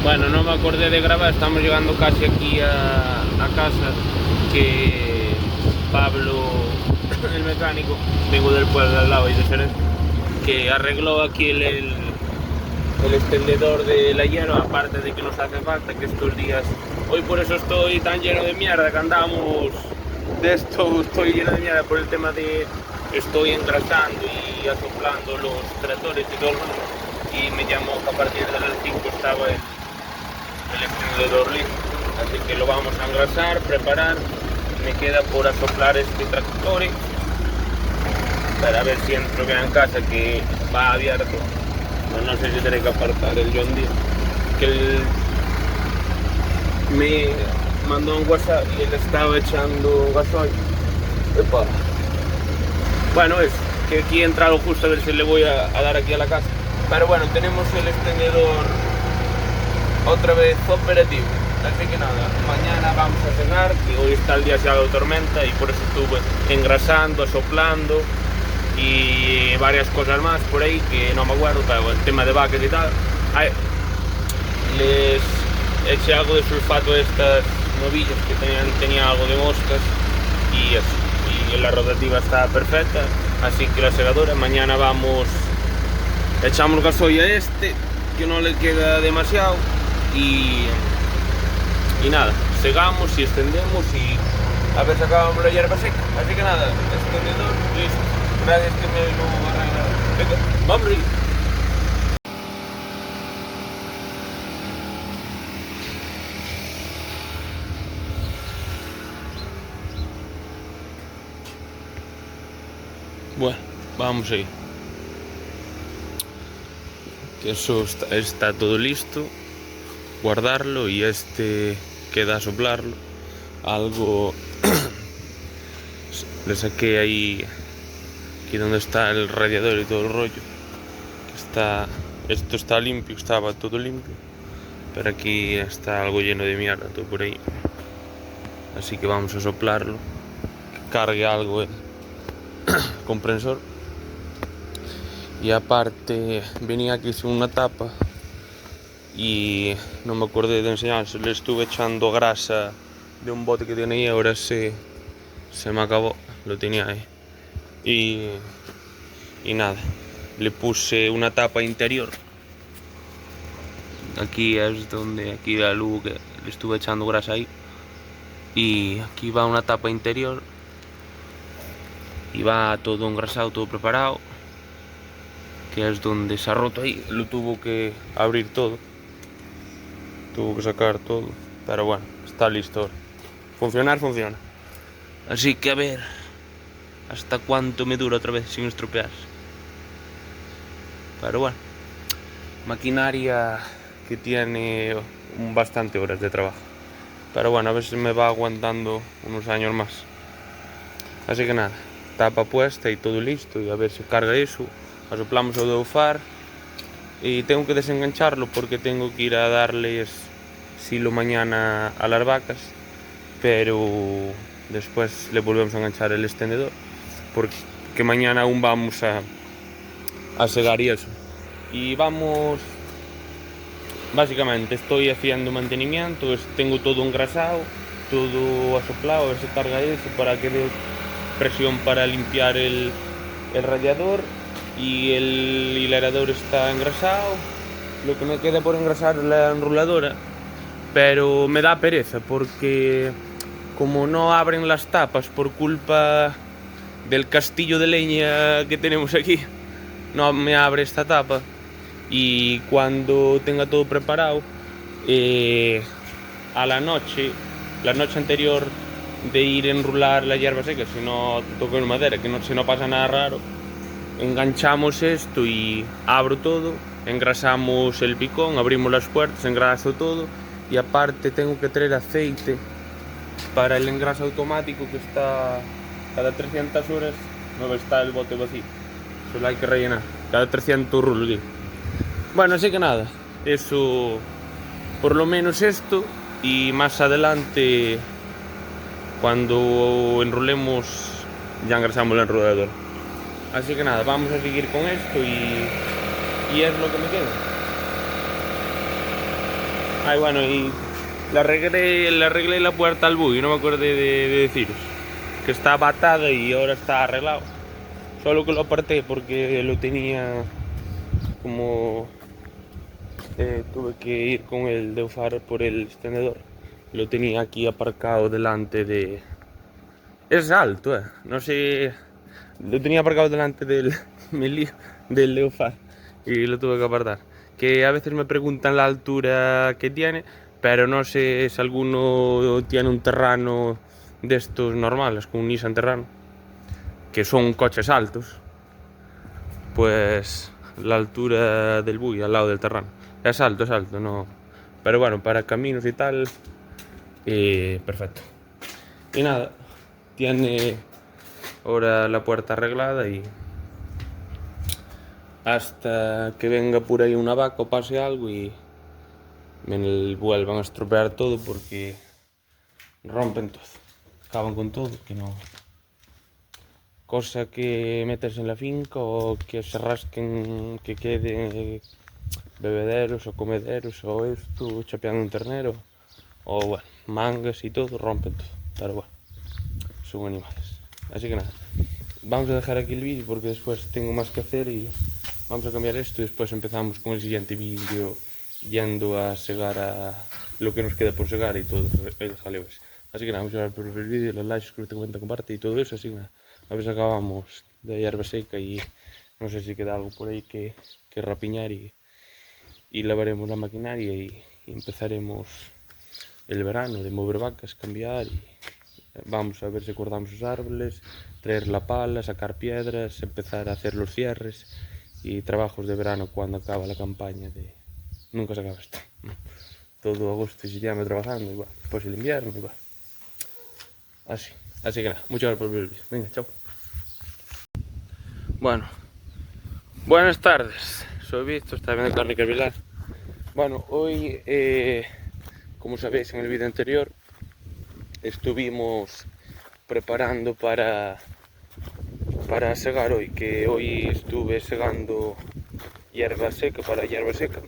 Bueno, no me acordé de grabar, estamos llegando casi aquí a casa, que Pablo, el mecánico, vengo del pueblo de al lado y de Jerez, que arregló aquí el extendedor de la hierba, aparte de que nos hace falta, que estos días, hoy por eso estoy tan lleno de mierda, que andamos de esto, estoy lleno de mierda por el tema de, estoy engrasando y asoplando los tractores y todo el mundo, y me llamó que a partir de las 5 estaba el extendedor listo, así que lo vamos a engrasar, preparar. Me queda por asoplar este tractor para ver si entro bien en casa, que va abierto. No sé si tendré que apartar el John Deere, que él me mandó un WhatsApp y él estaba echando gasoil. Epa. Bueno, es que aquí he entrado justo a ver si le voy a dar aquí a la casa. Pero bueno, tenemos el extendedor otra vez operativo. Así que nada, mañana vamos a cenar, que hoy está el día de tormenta y por eso estuve engrasando, asoplando y varias cosas más por ahí que no me acuerdo, pero el tema de vacas y tal. Ay, les eché algo de sulfato a estas novillas que tenían algo de moscas y eso. Y la rotativa está perfecta, así que la segadora, mañana vamos, echamos gasoil a este, que no le queda demasiado y nada, segamos y extendemos y a ver si acabamos la hierba seca. Así que nada, extendedor listo. Gracias que me lo arreglaron. Venga, vamos a ir. Bueno, vamos a ir. Que eso está todo listo. Guardarlo y este queda a soplarlo. Algo le saqué ahí, aquí donde está el radiador y todo el rollo. Esto está limpio, estaba todo limpio, pero aquí está algo lleno de mierda, todo por ahí. Así que vamos a soplarlo, que cargue algo el compresor. Y aparte venía aquí sin una tapa y no me acordé de enseñárselo, le estuve echando grasa de un bote que tenía ahí, ahora se me acabó, lo tenía ahí. Y nada, le puse una tapa interior. Aquí es donde, aquí la luz que le estuve echando grasa ahí. Y aquí va una tapa interior. Y va todo engrasado, todo preparado. Que es donde se ha roto ahí, lo tuvo que abrir todo. Tuvo que sacar todo, pero bueno, está listo ahora. Funcionar, funciona. Así que a ver hasta cuánto me dura otra vez sin estropearse. Pero bueno, maquinaria que tiene bastante horas de trabajo. Pero bueno, a ver si me va aguantando unos años más. Así que nada, tapa puesta y todo listo, y a ver si carga eso. Asoplamos el de UFAR. Y tengo que desengancharlo porque tengo que ir a darles silo mañana a las vacas, pero después le volvemos a enganchar el extendedor porque mañana aún vamos a segar y eso. Y vamos, básicamente estoy haciendo mantenimiento, tengo todo engrasado, todo asoplado, a ver si carga eso para que dé presión para limpiar el radiador. Y el aerador está engrasado. Lo que me queda por engrasar es la enruladora, pero me da pereza porque como no abren las tapas por culpa del castillo de leña que tenemos aquí, no me abre esta tapa. Y cuando tenga todo preparado, a la noche anterior de ir a enrular la hierba seca, si no toco en madera, que no, si no pasa nada raro, enganchamos esto y abro todo, engrasamos el picón, abrimos las puertas, engraso todo. Y aparte tengo que traer aceite para el engrase automático, que está cada 300 horas, no está el bote vacío, solo hay que rellenar cada 300 rulos, digo. Bueno, así que nada, eso, por lo menos esto, y más adelante cuando enrolemos ya engrasamos el enrolador. Así que nada, vamos a seguir con esto y es lo que me queda. Ay, bueno, y le arreglé la puerta al buggy, no me acordé de deciros. Que estaba atada y ahora está arreglado. Solo que lo aparté porque lo tenía como... tuve que ir con el de UFAR por el extendedor. Lo tenía aquí aparcado delante de... Es alto, no sé... Lo tenía aparcado delante del, del de UFAR y lo tuve que apartar. Que a veces me preguntan la altura que tiene, pero no sé si alguno tiene un Terrano de estos normales, con un Nissan Terrano, que son coches altos. Pues la altura del buggy al lado del Terrano es alto, no. Pero bueno, para caminos y tal, perfecto. Y nada, tiene ahora la puerta arreglada y hasta que venga por ahí una vaca o pase algo y me vuelvan a estropear todo porque rompen todo, acaban con todo, que no. Cosa que metes en la finca o que se rasquen, que quede bebederos o comederos o esto, chapeando un ternero o bueno, mangas y todo, rompen todo, pero bueno, son animales. Así que nada, vamos a dejar aquí el vídeo porque después tengo más que hacer y vamos a cambiar esto y después empezamos con el siguiente vídeo yendo a segar a lo que nos queda por segar y todo el jaleo ese. Así que nada, vamos a ver por el vídeo, los likes, suscríbete, comenta, comparte y todo eso, así que nada, a ver si acabamos de hierba seca y no sé si queda algo por ahí que rapiñar y lavaremos la maquinaria y empezaremos el verano de mover vacas, cambiar y vamos a ver si cortamos los árboles, traer la pala, sacar piedras, empezar a hacer los cierres y trabajos de verano cuando acaba la campaña de... Nunca se acaba esto, ¿no? Todo agosto y septiembre trabajando, igual, después el invierno, igual. Así que nada, muchas gracias por ver el vídeo. Venga, chao. Bueno, buenas tardes. Soy Víctor, está viendo Carne Vilar. Bueno, hoy, como sabéis en el vídeo anterior, estuvimos preparando para segar hoy, que hoy estuve segando hierba seca para hierba seca.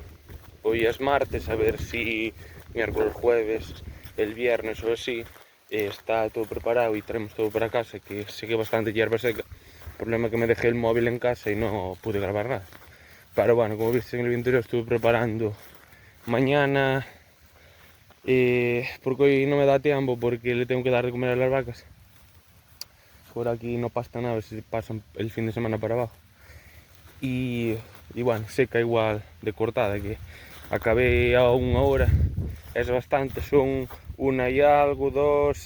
Hoy es martes, a ver si miércoles, jueves, el viernes o así está todo preparado y traemos todo para casa, que sequé bastante hierba seca. El problema es que me dejé el móvil en casa y no pude grabar nada. Pero bueno, como viste en el vídeo anterior, estuve preparando mañana, porque hoy no me da tiempo porque le tengo que dar de comer a las vacas. Por aquí no pasa nada, si pasan el fin de semana para abajo. Y bueno, seca igual de cortada, que acabé a 1 hora, es bastante, son 1 y algo, 2,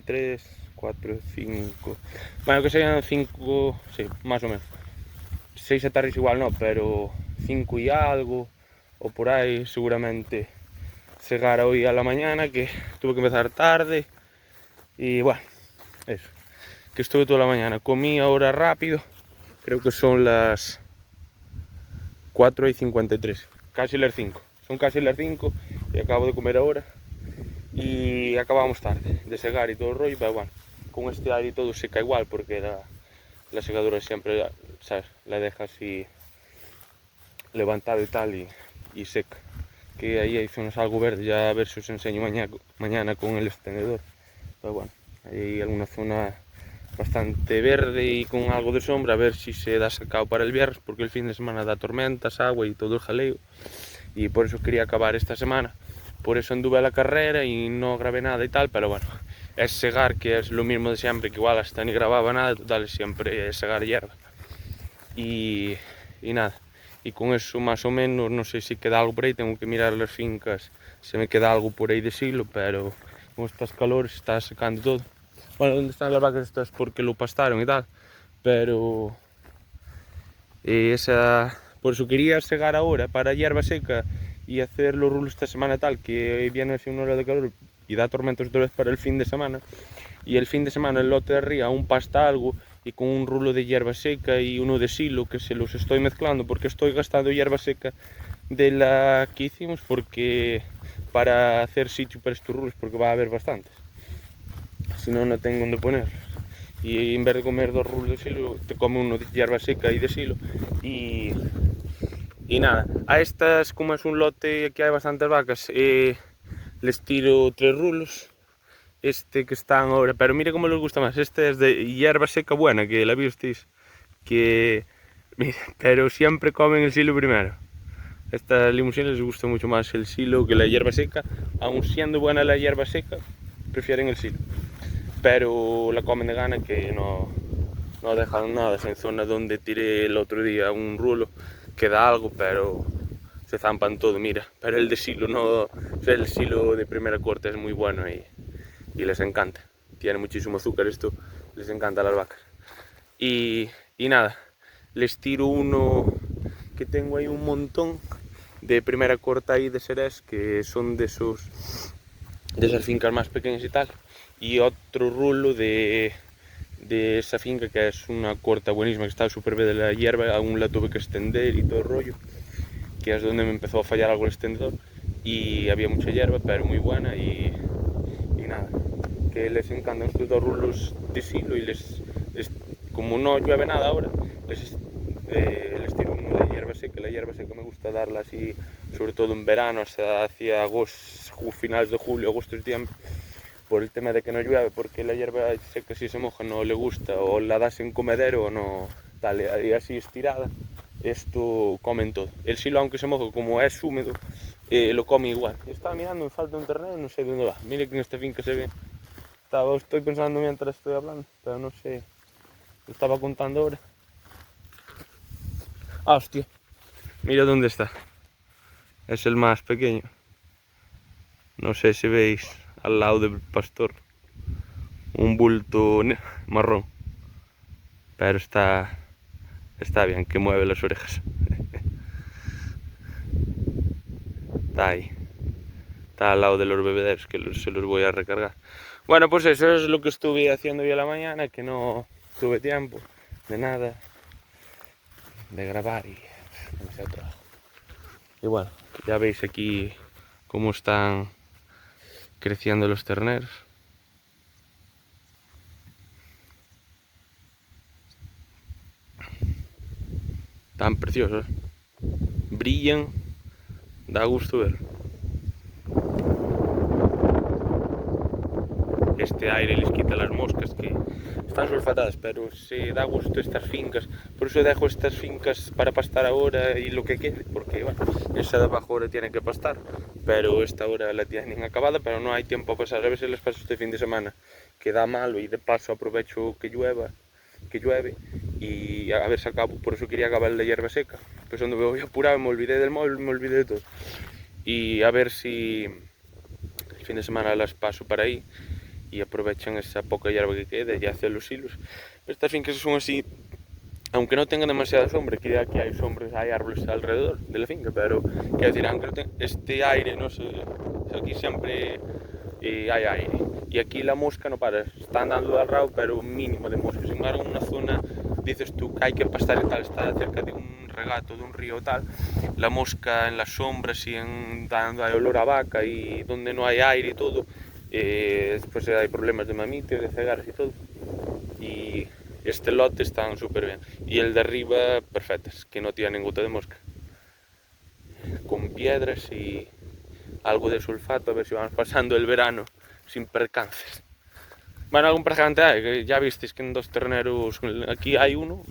3, 4, 5, bueno, que sean 5, sí, más o menos. 6 hectáreas igual no, pero 5 y algo, o por ahí seguramente segar hoy a la mañana, que tuve que empezar tarde, y bueno, eso, que estuve toda la mañana, comí ahora rápido, creo que son las 4:53, casi las 5, son casi las 5 y acabo de comer ahora y acabamos tarde de segar y todo el rollo, pero bueno, con este aire y todo seca igual porque la segadora siempre, ¿sabes? La deja así levantada y tal y seca, que ahí hay zonas algo verde, ya a ver si os enseño mañana con el extendedor, pero bueno, hay alguna zona bastante verde y con algo de sombra, a ver si se da secado para el viernes, porque el fin de semana da tormentas, agua y todo el jaleo, y por eso quería acabar esta semana. Por eso anduve a la carrera y no grabé nada y tal, pero bueno, es segar, que es lo mismo de siempre, que igual hasta ni grababa nada, total, siempre es segar hierba. Y nada, y con eso más o menos, no sé si queda algo por ahí, tengo que mirar las fincas, si me queda algo por ahí de silo, pero con estas calores está secando todo. Bueno, donde están las vacas estas porque lo pastaron y tal, pero por eso quería segar ahora para hierba seca y hacer los rulos esta semana tal, que viene así una hora de calor y da tormentos otra vez para el fin de semana, y el fin de semana el lote de arriba aún pasta algo y con un rulo de hierba seca y uno de silo que se los estoy mezclando porque estoy gastando hierba seca de la que hicimos porque para hacer sitio para estos rulos, porque va a haber bastantes. Si no, no tengo donde ponerlos. Y en vez de comer 2 rulos de silo, te come uno de hierba seca y de silo. Y Y nada, a estas, como es un lote que hay bastantes vacas, les tiro 3 rulos. Este que están ahora, pero mira cómo les gusta más. Este es de hierba seca buena, que la visteis, que mira, pero siempre comen el silo primero. Estas limusinas les gusta mucho más el silo que la hierba seca, aun siendo buena la hierba seca, prefieren el silo. Pero la comen de gana, que no dejan nada. En zona donde tiré el otro día un rulo, queda algo, pero se zampan todo, mira. Pero el de silo no, o sea, el silo de primera corte es muy bueno y les encanta. Tiene muchísimo azúcar esto, les encanta a las vacas. Y nada, les tiro uno que tengo ahí un montón de primera corta ahí de Serés, que son de esas fincas más pequeñas y tal. Y otro rulo de esa finca, que es una corta buenísima, que está súper bien de la hierba, aún la tuve que extender y todo el rollo, que es donde me empezó a fallar algo el extendedor. Y había mucha hierba, pero muy buena y nada, que les encantan estos 2 rulos de silo y como no llueve nada ahora, les tiro uno de hierba seca. La hierba seca me gusta darla así, sobre todo en verano, hasta hacia agosto, finales de julio, agosto, septiembre, por el tema de que no llueve, porque la hierba seca si se moja no le gusta, o la das en comedero o no, tal, y así estirada, esto comen todo. El silo, aunque se moja, como es húmedo, lo come igual. Estaba mirando, me falta un ternero, no sé dónde va. Mire que en esta finca se ve. Estoy pensando mientras estoy hablando, pero no sé. Lo estaba contando ahora. Ah, hostia. Mira dónde está. Es el más pequeño. No sé si veis al lado del pastor. Un bulto marrón. Pero está bien, que mueve las orejas. Está ahí. Está al lado de los bebederos, que se los voy a recargar. Bueno, pues eso es lo que estuve haciendo hoy a la mañana, que no tuve tiempo de nada, de grabar y demasiado trabajo. Y bueno, ya veis aquí cómo están creciendo los terneros. Tan preciosos, brillan, da gusto ver. Este aire les quita las moscas, que están sulfatadas, pero se da gusto estas fincas. Por eso dejo estas fincas para pastar ahora y lo que quede, porque bueno, esa de abajo ahora tiene que pastar, pero esta hora la tienen acabada, pero no hay tiempo a pasar. A veces les paso este fin de semana, que da malo, y de paso aprovecho que llueve, y a ver si acabo. Por eso quería acabar la hierba seca, pues cuando me voy apurado me olvidé del móvil, me olvidé de todo. Y a ver si el fin de semana las paso para ahí y aprovechan esa poca hierba que queda y hacen los hilos. Estas fincas son así, aunque no tengan demasiada sombra, que aquí hay sombras, hay árboles alrededor de la finca, pero quiero decir, aunque no este aire, no sé, aquí siempre hay aire, y aquí la mosca no para, está andando al rabo, pero mínimo de mosca. Sin embargo, en una zona, dices tú, que hay que pastar y tal, está cerca de un regato, de un río tal, la mosca en las sombras y dando olor a vaca, y donde no hay aire y todo, después hay problemas de mamites, de cegaras y todo. Y este lote están súper bien. Y el de arriba, perfectas, que no tienen gota de mosca. Con piedras y algo de sulfato, a ver si vamos pasando el verano sin percances. Bueno, algún percance hay, que ya visteis que en 2 terneros, aquí hay uno,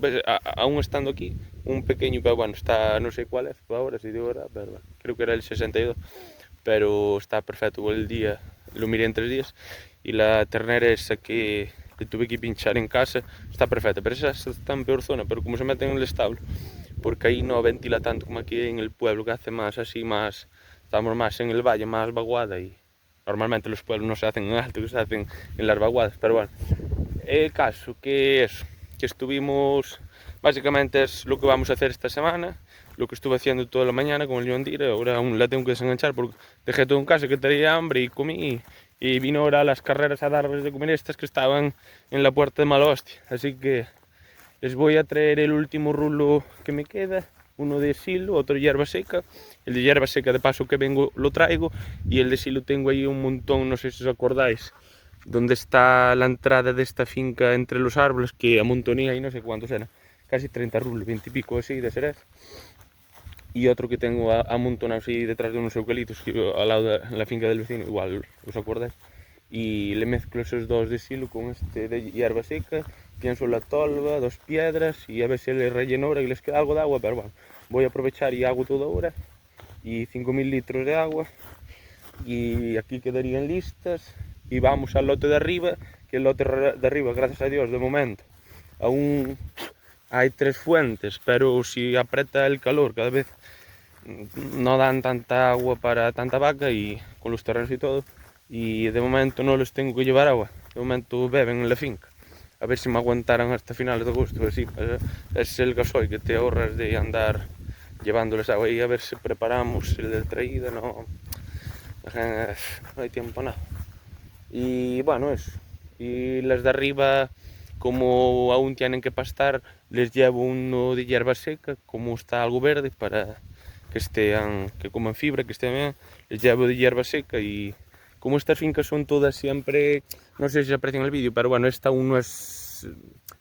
aún estando aquí, un pequeño, pero bueno, está, no sé cuál es ahora, si digo verdad, pero bueno, creo que era el 62, pero está perfecto. El día, lo miré en 3 días, y la ternera esa que tuve que pinchar en casa está perfecta, pero esa está en peor zona, pero como se meten en el establo, porque ahí no ventila tanto como aquí en el pueblo, que hace más así, más, estamos más en el valle, más vaguada, y normalmente los pueblos no se hacen en alto, que se hacen en las vaguadas, pero bueno, el caso que eso, que estuvimos, básicamente es lo que vamos a hacer esta semana, lo que estuve haciendo toda la mañana con el John Deere. Ahora aún la tengo que desenganchar porque dejé todo en casa, que tenía hambre, y comí, y vino ahora a las carreras a darles de comer estas que estaban en la puerta de Malahostia, así que les voy a traer el último rulo que me queda, uno de silo, otro de hierba seca. El de hierba seca, de paso que vengo, lo traigo, y el de silo tengo ahí un montón, no sé si os acordáis, donde está la entrada de esta finca entre los árboles, que amontoné ahí no sé cuántos eran, casi 30 rulos, 20 y pico así de Serés. y otro que tengo amontonado así detrás de unos eucaliptos al lado de la finca del vecino, igual os acordáis. Y le mezclo esos dos de silo con este de hierba seca, pienso la tolva, 2 piedras y a ver si le relleno ahora y les queda algo de agua, pero bueno, voy a aprovechar y hago todo ahora. Y 5.000 litros de agua y aquí quedarían listas y vamos al lote de arriba, que el lote de arriba, gracias a Dios, de momento aún hay 3 fuentes, pero si aprieta el calor cada vez no dan tanta agua para tanta vaca y con los terrenos y todo, y de momento no les tengo que llevar agua, de momento beben en la finca. A ver si me aguantaran hasta finales de agosto, pues sí, es el gasoil que te ahorras de andar llevándoles agua y a ver si preparamos el de traída, no hay tiempo nada. Y bueno, eso. Y las de arriba, como aún tienen que pastar, les llevo uno de hierba seca, como está algo verde, para que coman fibra, que estén bien, les llevo de hierba seca. Y como estas fincas son todas siempre, no sé si se aprecia en el vídeo, pero bueno, esta aún no es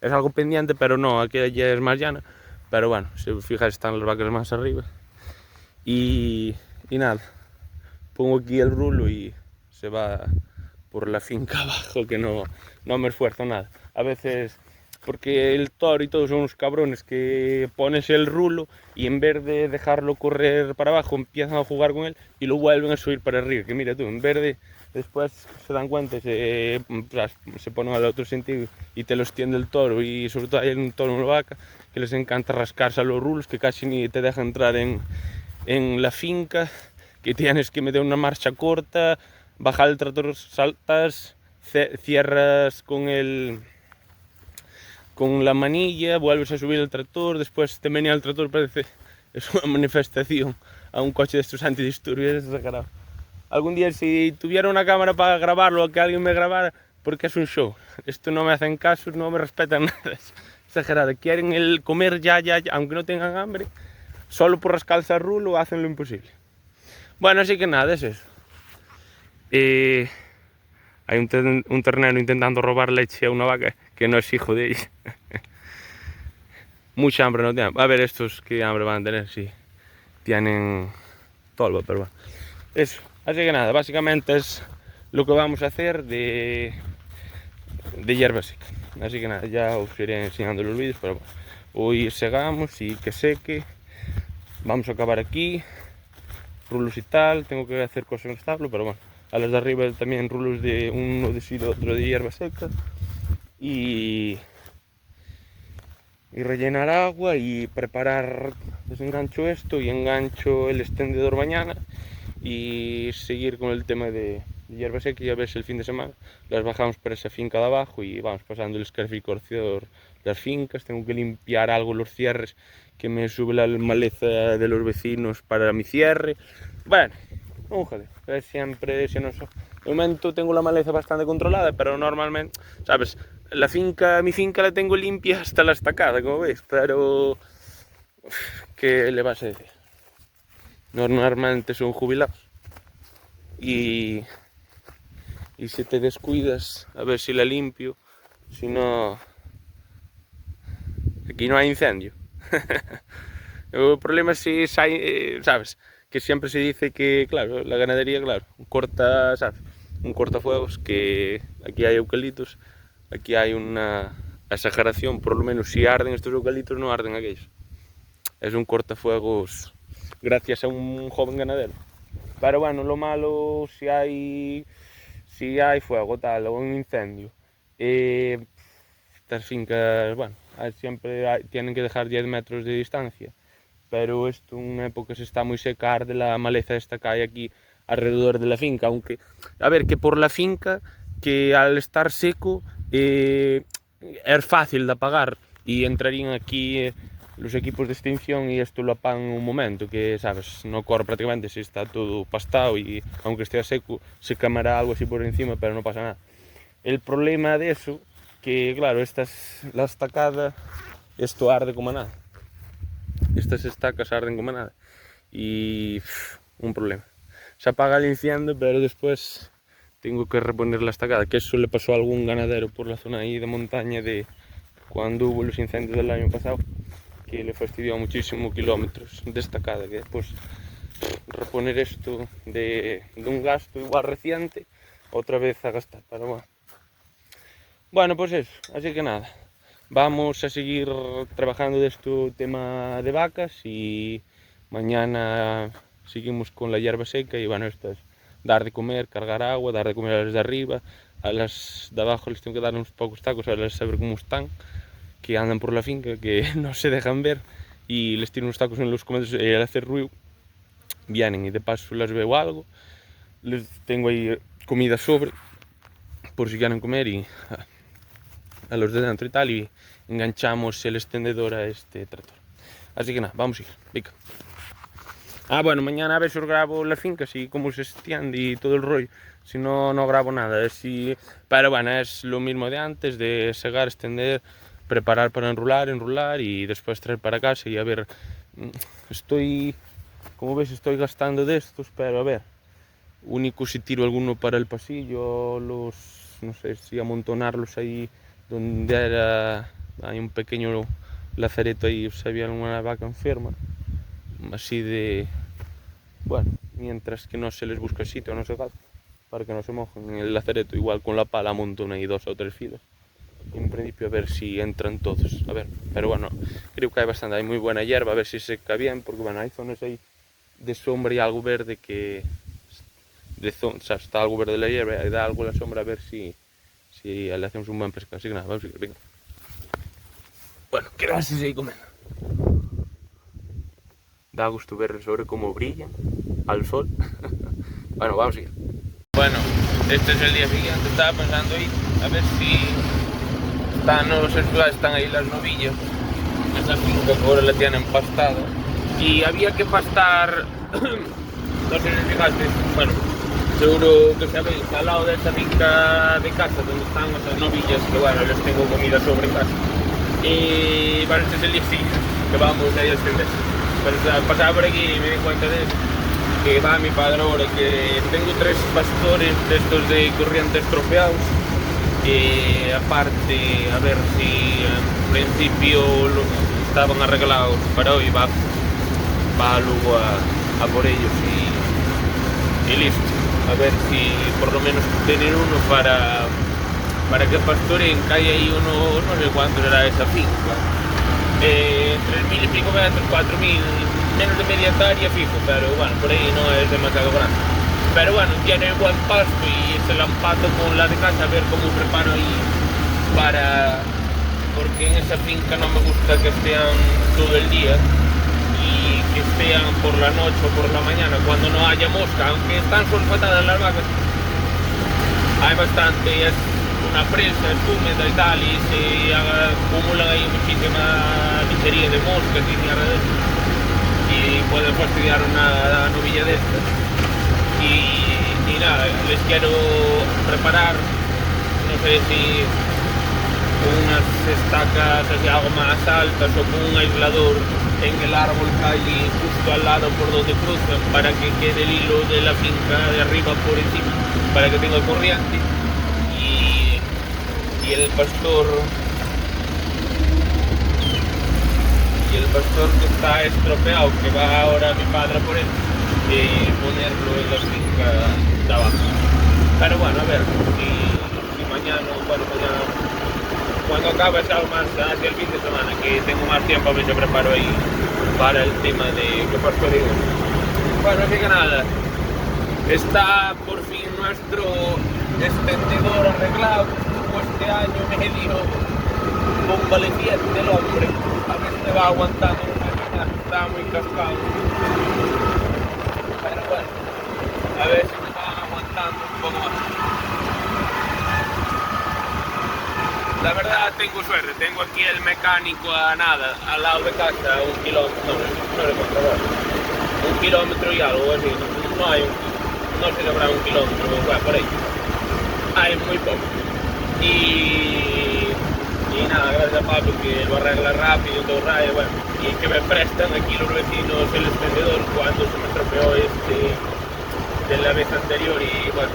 algo pendiente, pero no, aquella ya es más llana. Pero bueno, si os fijáis están las vacas más arriba. Y nada, pongo aquí el rulo y se va por la finca abajo, que no me esfuerzo nada. A veces, porque el toro y todos son unos cabrones que pones el rulo y en vez de dejarlo correr para abajo empiezan a jugar con él y lo vuelven a subir para arriba. Que mira tú, en vez de después se dan cuenta, se ponen al otro sentido y te los tiende el toro. Y sobre todo hay un toro y una vaca que les encanta rascarse a los rulos, que casi ni te deja entrar en la finca, que tienes que meter una marcha corta, bajar el tractor, saltas, cierras con la manilla, vuelves a subir el tractor, después te menea el tractor, parece es una manifestación a un coche de estos antidisturbios, es exagerado. Algún día si tuviera una cámara para grabarlo o que alguien me grabara, porque es un show. Esto no me hacen caso, no me respetan nada, es exagerado. Quieren el comer ya, aunque no tengan hambre, solo por rascarse al rulo hacen lo imposible. Bueno, así que nada, es eso. Hay un ternero intentando robar leche a una vaca que no es hijo de ella. Mucha hambre no tienen. A ver, estos que hambre van a tener, sí. Tienen tolva, pero bueno. Eso. Así que nada, básicamente es lo que vamos a hacer de hierba seca. Así que nada, ya os iré enseñando los vídeos, pero bueno. Hoy segamos y que seque. Vamos a acabar aquí. Rulos y tal, tengo que hacer cosas en el establo, pero bueno. A las de arriba también rulos de uno de silo, otro de hierba seca. Y rellenar agua y preparar, desengancho esto y engancho el extendedor mañana y seguir con el tema de hierba seca y a ver si el fin de semana las bajamos para esa finca de abajo y vamos pasando el escarificador de las fincas. Tengo que limpiar algo los cierres, que me sube la maleza de los vecinos para mi cierre. Bueno, joder, siempre, si no so. De momento tengo la maleza bastante controlada, pero normalmente, ¿sabes? Mi finca la tengo limpia hasta la estacada, como veis, pero ¿qué le vas a decir? Normalmente son jubilados y si te descuidas, a ver si la limpio, si no, aquí no hay incendio. El problema es si hay, ¿sabes? Que siempre se dice que, claro, la ganadería, claro, ¿sabes? Un cortafuegos, que aquí hay eucaliptos, aquí hay una exageración, por lo menos si arden estos eucaliptos no arden aquellos. Es un cortafuegos gracias a un joven ganadero. Pero bueno, lo malo si hay fuego tal o un incendio, estas fincas, bueno, siempre tienen que dejar 10 metros de distancia. Pero esto en una época se está muy seca, arde la maleza esta que hay aquí alrededor de la finca, aunque, a ver, que por la finca, que al estar seco, es fácil de apagar y entrarían aquí los equipos de extinción y esto lo apagan en un momento, que, sabes, no corre prácticamente si está todo pastado y aunque esté seco, se quemará algo así por encima, pero no pasa nada. El problema de eso, que claro, la estacada, esto arde como nada. Estas estacas arden como nada y un problema. Se apaga el incendio, pero después tengo que reponer la estacada, que eso le pasó a algún ganadero por la zona ahí de montaña de cuando hubo los incendios del año pasado, que le fastidió muchísimo kilómetros de estacada, que después reponer esto de un gasto igual reciente, otra vez a gastar, pero bueno. Bueno, pues eso, así que nada, vamos a seguir trabajando de este tema de vacas y mañana seguimos con la hierba seca y bueno, esto es dar de comer, cargar agua, dar de comer a las de arriba, a las de abajo les tengo que dar unos pocos tacos a saber cómo están, que andan por la finca, que no se dejan ver, y les tiro unos tacos en los comederos y al hacer ruido vienen y de paso les veo algo, les tengo ahí comida sobre por si quieren comer y a los de dentro y tal, y enganchamos el extendedor a este tractor. Así que nada, vamos a ir, venga. Bueno, mañana a ver si os grabo la finca, así cómo se extiende y todo el rollo. Si no, no grabo nada. Pero bueno, es lo mismo de antes, de segar, extender, preparar para enrular y después traer para casa y a ver. Como veis, estoy gastando de estos, pero a ver. Único si tiro alguno para el pasillo, no sé si amontonarlos ahí donde hay un pequeño lazareto ahí, si había alguna vaca enferma. Así de, bueno, mientras que no se les busca sitio, no se gasta, para que no se mojen en el lazareto, igual con la pala monto ahí 2 o 3 filas. En principio a ver si entran todos, a ver, pero bueno, creo que hay bastante, hay muy buena hierba, a ver si seca bien, porque bueno, hay zonas ahí de sombra y algo verde que, o sea, está algo verde la hierba y da algo la sombra, a ver si le hacemos un buen pescado, así que nada, vamos a ir, venga. Bueno, gracias ahí comiendo. Da gusto ver sobre cómo brillan al sol. Bueno, vamos a ir. Bueno, este es el día siguiente. Estaba pensando ir a ver si están ahí las novillas. Esa finca que ahora la tienen pastada. Y había que pastar, no sé si fijaste, bueno, seguro que sabéis, al lado de esa finca de casa donde están esas novillas, que bueno, les tengo comida sobre casa. Y bueno, este es el día siguiente, que vamos a ir a extender. Pero pasaba por aquí y me di cuenta de eso, que va mi padre ahora, que tengo 3 pastores de estos de corrientes estropeados, y aparte a ver si en principio estaban arreglados para hoy, va luego a por ellos y listo, a ver si por lo menos tener uno para que pastoren, que hay ahí uno, no sé cuánto era esa finca. 3.000 y pico metros, 4.000, menos de media hectárea fijo, pero bueno, por ahí no es demasiado grande. Pero bueno, tiene buen pasto y se la empato con la de casa a ver cómo preparo ahí porque en esa finca no me gusta que estén todo el día y que estén por la noche o por la mañana cuando no haya mosca, aunque están solfatadas las vacas. Hay bastante, es una presa, es húmeda y tal, y se acumulan ahí muchísima miseria de moscas y mierda de eso, y pueden fastidiar una novilla de estas. Y nada, les quiero preparar, no sé si unas estacas así algo más altas o con un aislador en el árbol que hay justo al lado por donde cruzan, para que quede el hilo de la finca de arriba por encima, para que tenga corriente. Y el pastor que está estropeado, que va ahora mi padre por él, ponerlo en la finca de abajo. Pero bueno, a ver, si mañana, cuando acabe es algo más hacia el fin de semana, que tengo más tiempo, a ver si preparo ahí para el tema de que pastoreo. Bueno, así que nada, está por fin nuestro extendedor arreglado. Este año medio convaleciente el hombre, a ver si me va aguantando, está muy cascado, pero bueno, a ver si me va aguantando un poco más. La verdad tengo suerte, tengo aquí el mecánico a nada, al lado de casa, 1 kilómetro, no le cuento, 1 kilómetro y algo así, no sé si habrá 1 kilómetro, bueno, por ahí, hay muy poco. Y nada, gracias a Pablo que lo arregla rápido, todo raya, bueno, y que me prestan aquí los vecinos el extendedor cuando se me estropeó de la vez anterior y bueno,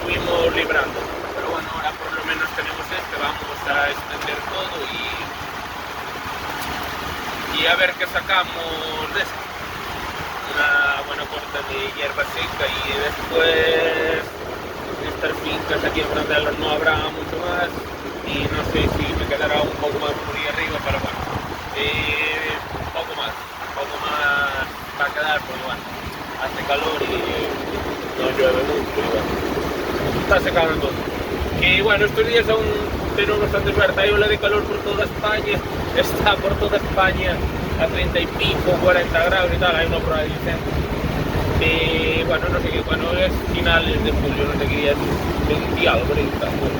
fuimos librando. Pero bueno, ahora por lo menos tenemos vamos a extender todo y y a ver qué sacamos de esto. Una buena corta de hierba seca y después estas fincas aquí en Brandelas no habrá mucho más y no sé si me quedará un poco más por ahí arriba, pero bueno, poco más va a quedar porque bueno, hace calor y no llueve mucho y bueno, está secando todo. Y bueno, estos días aún tenemos bastante suerte, hay ola de calor por toda España, está por toda España a 30 y pico, 40 grados y tal, hay uno por ahí centro. Y bueno, no sé qué, bueno, es finales de julio, no sé qué día es, 20 por ahí está, bueno,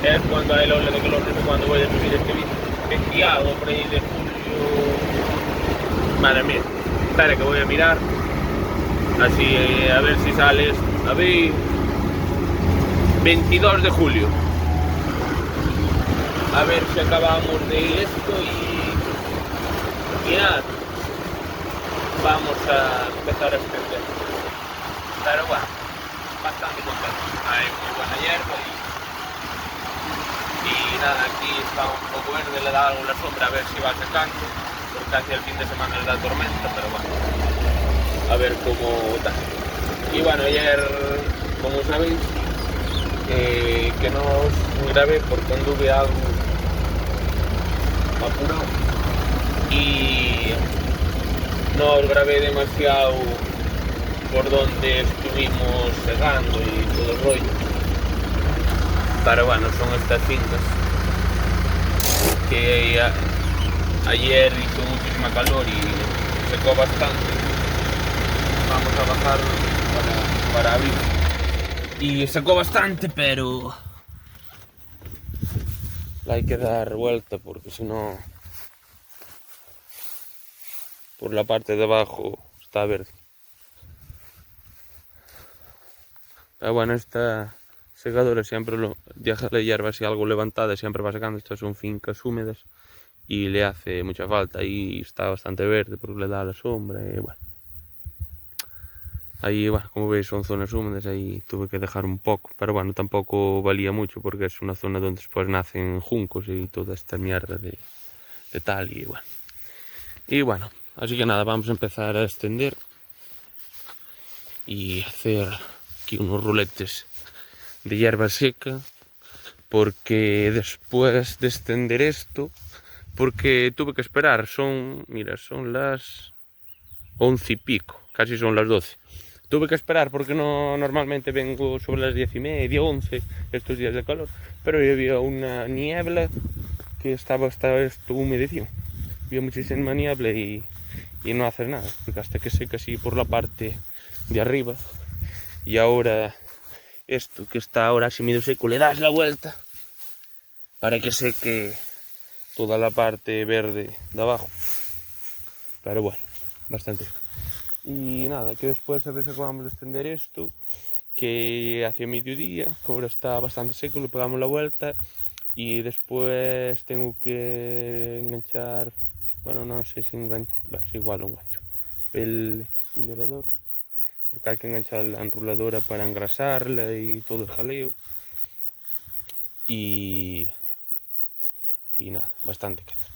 es cuando hay la ola de calor, no sé cuándo voy a subir este vídeo, 20 por ahí de julio, madre mía, espera que voy a mirar, así a ver si sales, a ver, 22 de julio, a ver si acabamos de esto y nada, vamos a empezar a extender. Pero bueno, bastante contento. Hay muy buena hierba y nada, aquí está un poco verde, le da algo la sombra a ver si va secando, porque hacia el fin de semana le da tormenta, pero bueno, a ver cómo está. Y bueno, ayer, como sabéis, que no os grabé porque anduve algo apurado y no os grabé demasiado por donde estuvimos segando y todo el rollo, pero bueno, son estas fincas que ayer hizo muchísima calor y secó bastante. Vamos a bajar para abrir y secó bastante, pero hay que dar vuelta porque si no por la parte de abajo está verde. Pero bueno, esta segadora siempre deja la hierba así algo levantada, siempre va secando. Estas son fincas húmedas y le hace mucha falta. Ahí está bastante verde porque le da la sombra y bueno. Ahí, bueno, como veis son zonas húmedas, ahí tuve que dejar un poco, pero bueno, tampoco valía mucho porque es una zona donde después nacen juncos y toda esta mierda de tal y bueno. Y bueno, así que nada, vamos a empezar a extender y hacer aquí unos ruletes de hierba seca, porque después de extender esto, porque tuve que esperar, mira, son las 11 y pico, casi son las 12. Tuve que esperar porque no, normalmente vengo sobre las 10:30, 11 estos días de calor, pero había una niebla que estaba esto humedecido. Había muchísima niebla y no hacer nada, porque hasta que seca así por la parte de arriba y ahora esto que está ahora así medio seco le das la vuelta para que seque toda la parte verde de abajo, pero bueno, bastante. Y nada, que después a ver si acabamos de extender esto, que hacia mediodía, que ahora está bastante seco, le pegamos la vuelta y después tengo que enganchar, bueno, no sé si engancho, es igual lo engancho, el hilerador, porque hay que enganchar la enruladora para engrasarla y todo el jaleo. Y nada, bastante que hacer.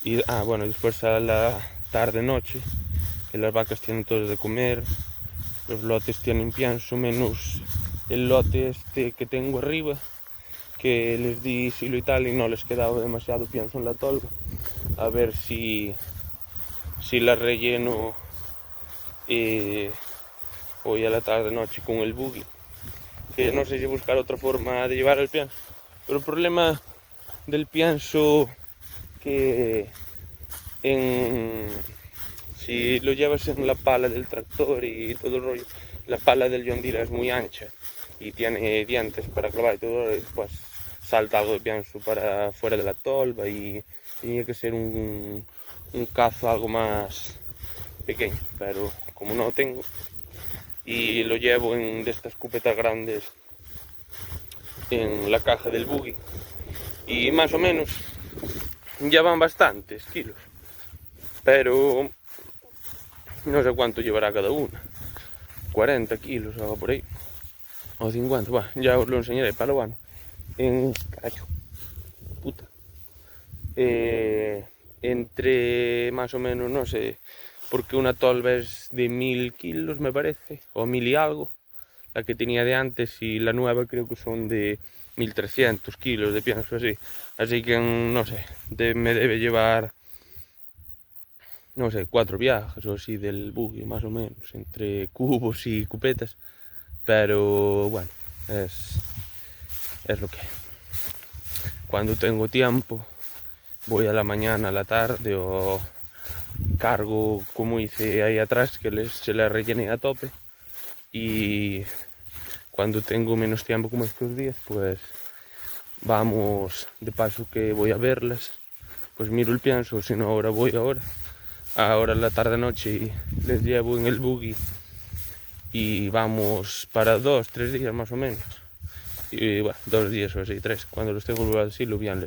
Y bueno, después a la tarde-noche, que las vacas tienen todas de comer, los lotes tienen pienso, menos el lote este que tengo arriba, que les di silo y tal y no les quedaba demasiado pienso en la tolva. A ver si la relleno hoy a la tarde-noche con el buggy, que no sé si buscar otra forma de llevar el pienso, pero el problema del pienso que si lo llevas en la pala del tractor y todo el rollo, la pala del John Deere es muy ancha y tiene dientes para clavar y todo, pues salta algo de pienso para fuera de la tolva y tenía que ser un cazo algo más pequeño, pero como no lo tengo y lo llevo de estas cupetas grandes en la caja del buggy y más o menos ya van bastantes kilos, pero no sé cuánto llevará cada una, 40 kilos o por ahí, o 50, bueno, ya os lo enseñaré, pero bueno, carajo, puta, entre más o menos, no sé, porque una tolva es de 1000 kilos me parece, o 1000 y algo, la que tenía de antes, y la nueva creo que son de 1300 kilos de pienso así que no sé, me debe llevar, no sé, 4 viajes o así del buggy más o menos, entre cubos y cupetas, pero bueno, es lo que es. Cuando tengo tiempo voy a la mañana, a la tarde, o cargo como hice ahí atrás, que se la rellené a tope, y cuando tengo menos tiempo como estos días, pues vamos, de paso que voy a verlas, pues miro el pienso, si no ahora voy ahora la tarde noche y les llevo en el buggy y vamos para 2-3 días más o menos, y bueno, 2 días o así, 3, cuando los tengo así, lo bien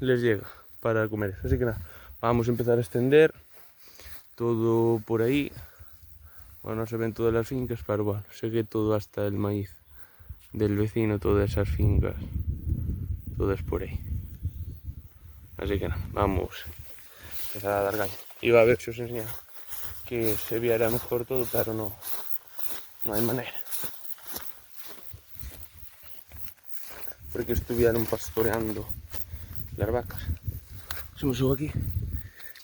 les llega para comer. Así que nada, vamos a empezar a extender todo por ahí. Bueno, no se ven todas las fincas, pero bueno, sé que todo hasta el maíz del vecino, todas esas fincas, todas por ahí. Así que nada, vamos a empezar a dar caña. Iba a ver si os enseñaba que se viera mejor todo, pero no hay manera. Porque estuvieron pastoreando las vacas. Se me subo aquí.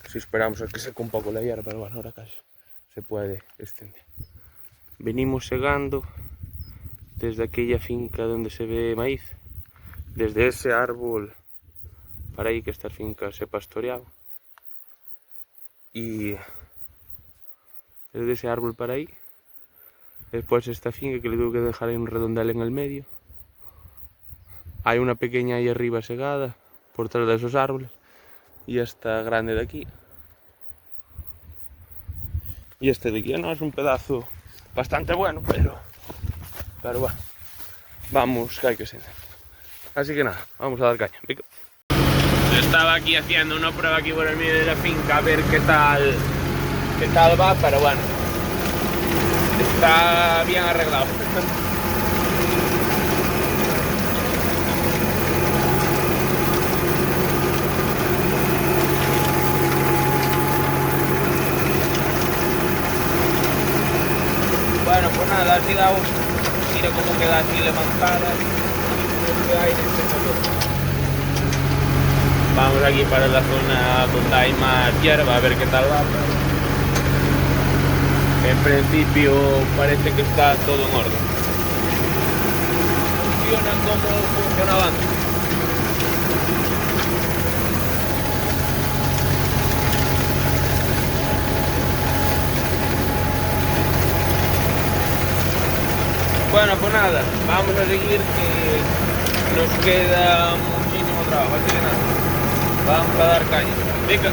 Si esperamos a que seque un poco la hierba, pero bueno, ahora casi se puede extender. Venimos segando desde aquella finca donde se ve maíz, desde ese árbol para ahí, que esta finca se pastoreaba, y desde ese árbol para ahí, después esta finca que le tuve que dejar ahí un redondel en el medio, hay una pequeña ahí arriba segada por detrás de esos árboles, y esta grande de aquí, y este de aquí no es un pedazo bastante bueno, pero bueno, vamos, que hay que ser. Así que nada, vamos a dar caña. Yo estaba aquí haciendo una prueba aquí por el medio de la finca a ver qué tal va, pero bueno, está bien arreglado. Bueno, pues nada, así da uno. Mira cómo queda así levantada. Vamos aquí para la zona donde hay más hierba a ver qué tal va. En principio parece que está todo en orden. Funciona como funcionaba antes. Bueno, pues nada, vamos a seguir, que nos queda muchísimo trabajo, así que nada, vamos a dar caña. Venga.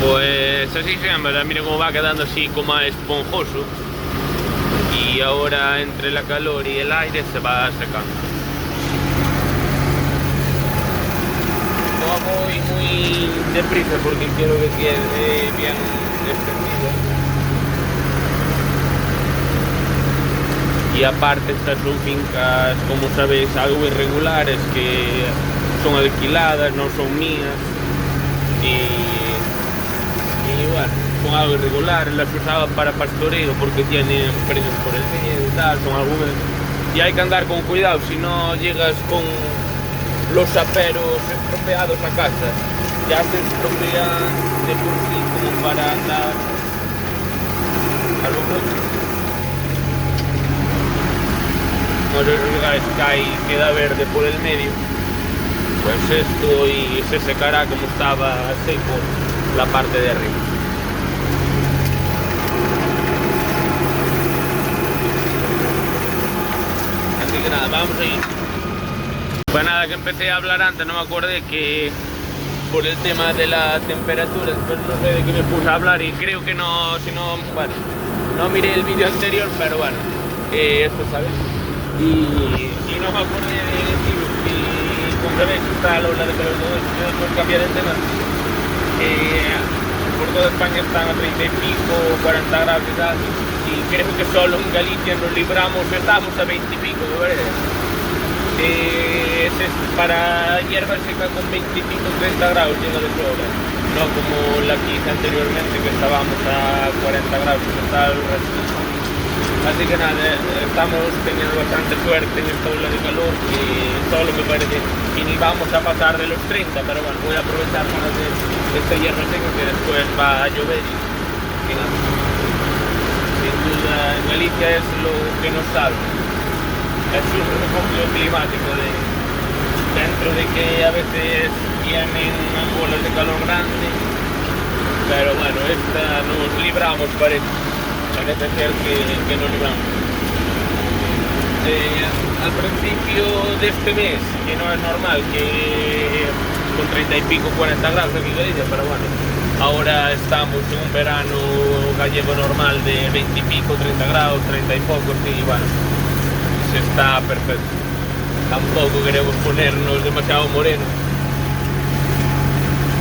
Pues así se llama, mira cómo va quedando así como más esponjoso, y ahora entre la calor y el aire se va secando. No voy muy deprisa porque quiero que quede bien extendida. Y aparte estas son fincas, como sabéis, algo irregulares, que son alquiladas, no son mías, y bueno, son algo irregulares, las usaban para pastoreo porque tienen precios por el medio y tal, son algunas, y hay que andar con cuidado, si no llegas con los aperos estropeados a casa, ya se estropean de por sí como para andar a lo mucho. No sé si fijáis que ahí queda verde por el medio, pues esto y se secará como estaba seco la parte de arriba. que nada, vamos a ir. Pues nada, que empecé a hablar antes, no me acordé que por el tema de la temperatura, después no sé de qué me puse a hablar y creo que no, si no, bueno, no miré el vídeo anterior, pero bueno, esto, ¿sabes? Y no me acordé de deciros que como sabéis está la ola de calor, todo esto, yo después cambiar el tema, por toda España están a 30 y pico, 40 grados y tal, y creo que solo en Galicia nos libramos, estamos a 20 y pico, de verdad. Para hierba seca con 20 y pico, 30 grados llega de sobra, no como la que hice anteriormente que estábamos a 40 grados y está el resto. Así que nada, estamos teniendo bastante suerte en esta ola de calor que solo me parece que ni vamos a pasar de los 30, pero bueno, voy a aprovechar para hacer esta hierba seca que después va a llover y nada. Sin duda en Galicia es lo que nos salva. Es un refugio climático dentro de que a veces vienen olas de calor grandes, pero bueno, esta nos libramos, parece ser que nos libramos. Al principio de este mes, que no es normal, que con 30 y pico, 40 grados aquí en Galicia, pero bueno, ahora estamos en un verano gallego normal de 20 y pico, 30 grados, 30 y pocos, y bueno, está perfecto. Tampoco queremos ponernos demasiado morenos.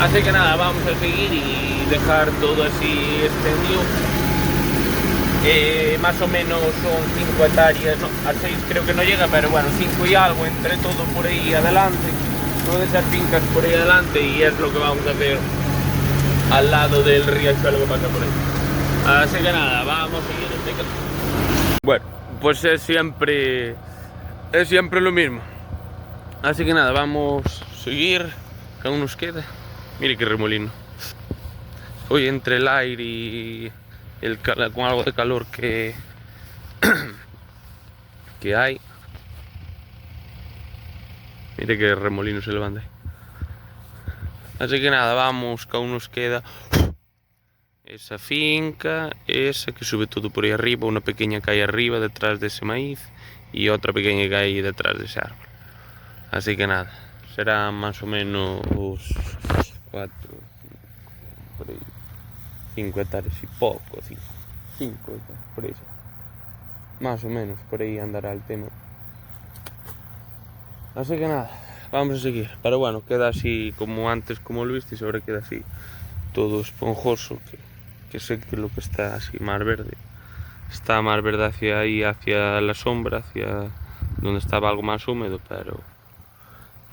Así que nada, vamos a seguir y dejar todo así extendido. Más o menos son 5 hectáreas, no, a 6 creo que no llega, pero bueno, 5 y algo entre todo por ahí adelante. Todas esas fincas por ahí adelante y es lo que vamos a hacer al lado del riachuelo que pasa por ahí. Así que nada, vamos a seguir. Bueno, pues es siempre lo mismo. Así que nada, vamos a seguir, que aún nos queda. Mire qué remolino. Hoy entre el aire y con algo de calor que hay. Mire qué remolino se levanta ahí. Así que nada, vamos, que aún nos queda esa finca, esa que sube todo por ahí arriba, una pequeña calle arriba detrás de ese maíz y otra pequeña calle detrás de ese árbol. Así que nada, será más o menos 4, 5 hectáreas y poco, 5 hectáreas, por ahí. Más o menos, por ahí andará el tema. Así que nada, vamos a seguir. Pero bueno, queda así como antes, como lo visteis, ahora queda así todo esponjoso, que sé que lo que está así más verde. Está más verde hacia ahí, hacia la sombra, hacia donde estaba algo más húmedo, pero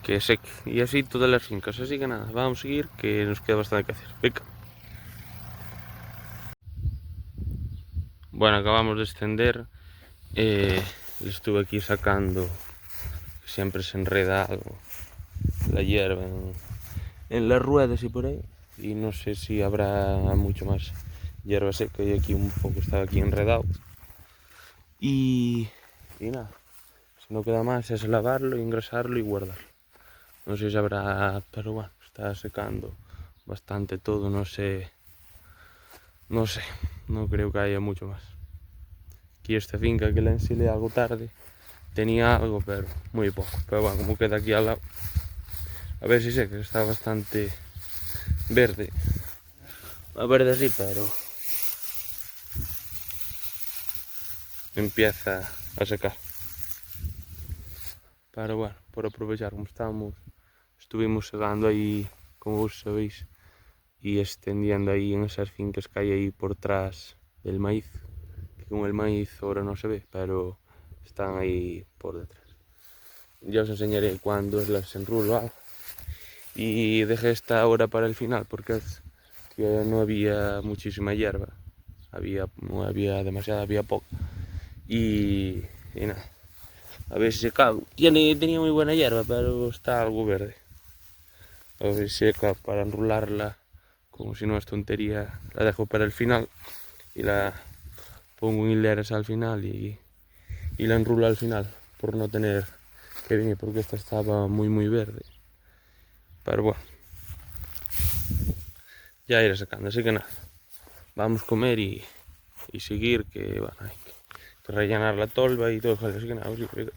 que sé que... Y así todas las fincas. Así que nada, vamos a seguir, que nos queda bastante que hacer. Venga. Bueno, acabamos de extender. Le estuve aquí sacando, siempre se enreda algo, la hierba en las ruedas y por ahí. Y no sé si habrá mucho más hierba seca y aquí un poco estaba aquí enredado. Y nada, si no queda más es lavarlo, engrasarlo y guardarlo. No sé si habrá, pero bueno, está secando bastante todo, no sé, no creo que haya mucho más. Aquí esta finca que la ensilé algo tarde, tenía algo, pero muy poco. Pero bueno, como queda aquí al lado, a ver si sé que está bastante verde. A verde sí, pero empieza a secar. Pero bueno, por aprovechar como estuvimos segando ahí, como vos sabéis, y extendiendo ahí en esas fincas que hay ahí por detrás del maíz, que con el maíz ahora no se ve, pero están ahí por detrás. Ya os enseñaré cuando las enrulo algo. Y dejé esta ahora para el final porque no había muchísima hierba, no había demasiada, había poco. Y nada, a ver si se cago. Tenía muy buena hierba, pero está algo verde. A ver si seca para enrularla, como si no es tontería, la dejo para el final y la pongo en hileras al final y la enrulo al final, por no tener que venir, porque esta estaba muy verde. Pero bueno, ya iré sacando, así que nada, vamos a comer y seguir, que bueno, hay que rellenar la tolva y todo, así que nada, vamos a ir.